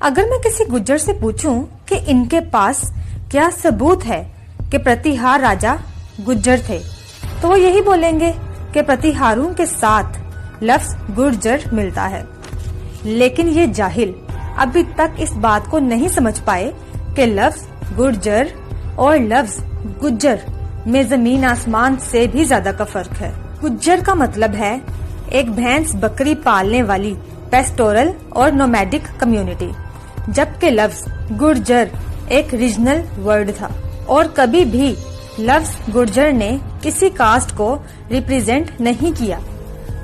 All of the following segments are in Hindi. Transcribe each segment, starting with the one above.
अगर मैं किसी गुज्जर से पूछूं कि इनके पास क्या सबूत है कि प्रतिहार राजा गुज्जर थे, तो वो यही बोलेंगे कि प्रतिहारों के साथ लफ्ज गुर्जर मिलता है। लेकिन ये जाहिल अभी तक इस बात को नहीं समझ पाए कि लफ्ज गुर्जर और लफ्ज गुज्जर में जमीन आसमान से भी ज्यादा का फर्क है। गुज्जर का मतलब है एक भैंस बकरी पालने वाली पेस्टोरल और नोमैडिक कम्युनिटी, जबकि लफ्ज गुर्जर एक रीजनल वर्ड था और कभी भी लफ्ज गुर्जर ने किसी कास्ट को रिप्रेजेंट नहीं किया।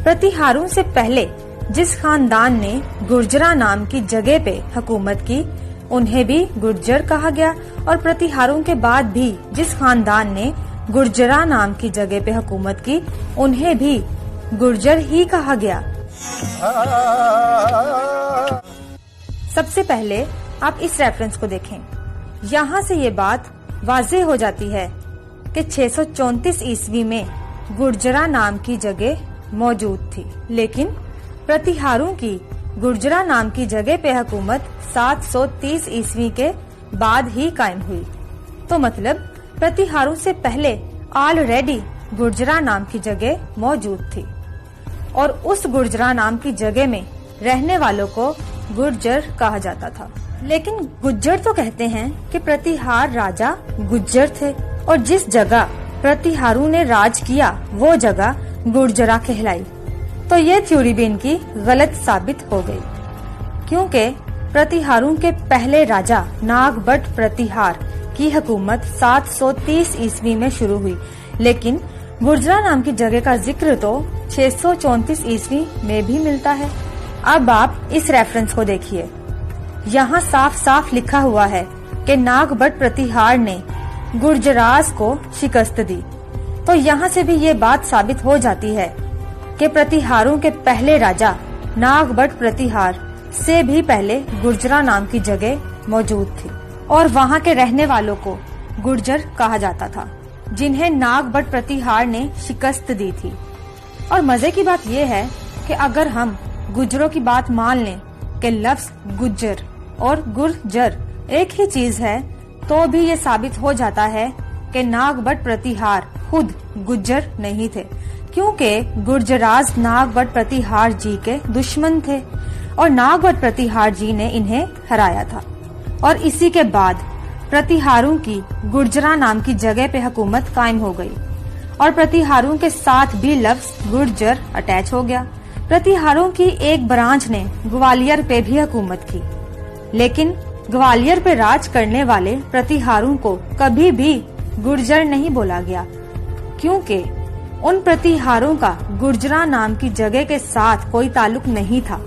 प्रतिहारों से पहले जिस खानदान ने गुर्जरा नाम की जगह पे हुकूमत की, उन्हें भी गुर्जर कहा गया, और प्रतिहारों के बाद भी जिस खानदान ने गुर्जरा नाम की जगह पे हुकूमत की, उन्हें भी गुर्जर ही कहा गया। सबसे पहले आप इस रेफरेंस को देखें। यहाँ से ये बात वाज़ेह हो जाती है कि 634 ईस्वी में गुर्जरा नाम की जगह मौजूद थी, लेकिन प्रतिहारों की गुर्जरा नाम की जगह पे हुकूमत 730 ईस्वी के बाद ही कायम हुई। तो मतलब प्रतिहारों से पहले ऑलरेडी गुर्जरा नाम की जगह मौजूद थी और उस गुर्जरा नाम की जगह में रहने वालों को गुर्जर कहा जाता था। लेकिन गुज्जर तो कहते हैं कि प्रतिहार राजा गुज्जर थे और जिस जगह प्रतिहारों ने राज किया वो जगह गुर्जरा कहलाई। तो ये थ्योरी भी इनकी गलत साबित हो गई, क्योंकि प्रतिहारों के पहले राजा नागभट्ट प्रतिहार की हुकूमत 730 ईस्वी में शुरू हुई, लेकिन गुर्जरा नाम की जगह का जिक्र तो 634 ईस्वी में भी मिलता है। अब आप इस रेफरेंस को देखिए। यहाँ साफ साफ लिखा हुआ है कि नागभट्ट प्रतिहार ने गुर्जरास को शिकस्त दी। तो यहाँ से भी ये बात साबित हो जाती है कि प्रतिहारों के पहले राजा नागभट्ट प्रतिहार से भी पहले गुर्जरा नाम की जगह मौजूद थी और वहाँ के रहने वालों को गुर्जर कहा जाता था, जिन्हें नागभट्ट प्रतिहार ने शिकस्त दी थी। और मजे की बात यह है कि अगर हम गुज्जरों की बात मान लें कि लफ्ज गुज्जर और गुर्जर एक ही चीज है, तो भी ये साबित हो जाता है कि नागभट्ट प्रतिहार खुद गुज्जर नहीं थे, क्योंकि गुर्जराज नागभट्ट प्रतिहार जी के दुश्मन थे और नागभट्ट प्रतिहार जी ने इन्हें हराया था। और इसी के बाद प्रतिहारों की गुर्जरा नाम की जगह पे हुकूमत कायम हो गई और प्रतिहारों के साथ भी लफ्ज गुर्जर अटैच हो गया। प्रतिहारों की एक ब्रांच ने ग्वालियर पे भी हुकूमत की, लेकिन ग्वालियर पे राज करने वाले प्रतिहारों को कभी भी गुर्जर नहीं बोला गया, क्योंकि उन प्रतिहारों का गुर्जरा नाम की जगह के साथ कोई ताल्लुक नहीं था।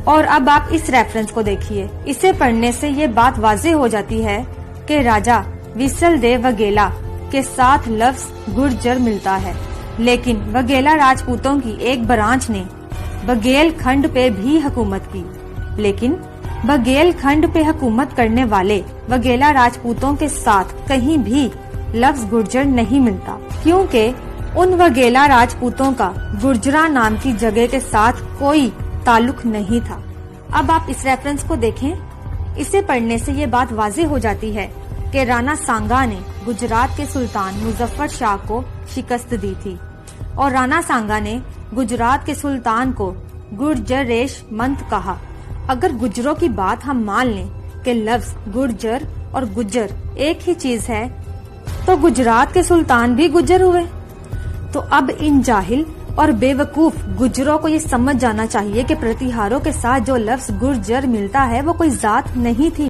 और अब आप इस रेफरेंस को देखिए। इसे पढ़ने से ये बात वाज़ेह हो जाती है कि राजा विसलदेव वगेला के साथ लफ्ज गुर्जर मिलता है, लेकिन वगेला राजपूतों की एक ब्रांच ने बघेल खंड पे भी हुकूमत की, लेकिन बघेल खंड पे हुकूमत करने वाले वगेला राजपूतों के साथ कहीं भी लफ्ज गुर्जर नहीं मिलता, क्योंकि उन वगेला राजपूतों का गुर्जरा नाम की जगह के साथ कोई ताल्लुक नहीं था। अब आप इस रेफरेंस को देखें। इसे पढ़ने से ये बात वाज़ेह हो जाती है कि राणा सांगा ने गुजरात के सुल्तान मुजफ्फर शाह को शिकस्त दी थी और राणा सांगा ने गुजरात के सुल्तान को गुर्जरेश मंत कहा। अगर गुज्जरों की बात हम मान लें कि लफ्ज गुर्जर और गुज्जर एक ही चीज है, तो गुजरात के सुल्तान भी गुज्जर हुए। तो अब इन जाहिल और बेवकूफ गुज्जरों को ये समझ जाना चाहिए कि प्रतिहारों के साथ जो लफ्ज गुर्जर मिलता है वो कोई जात नहीं थी।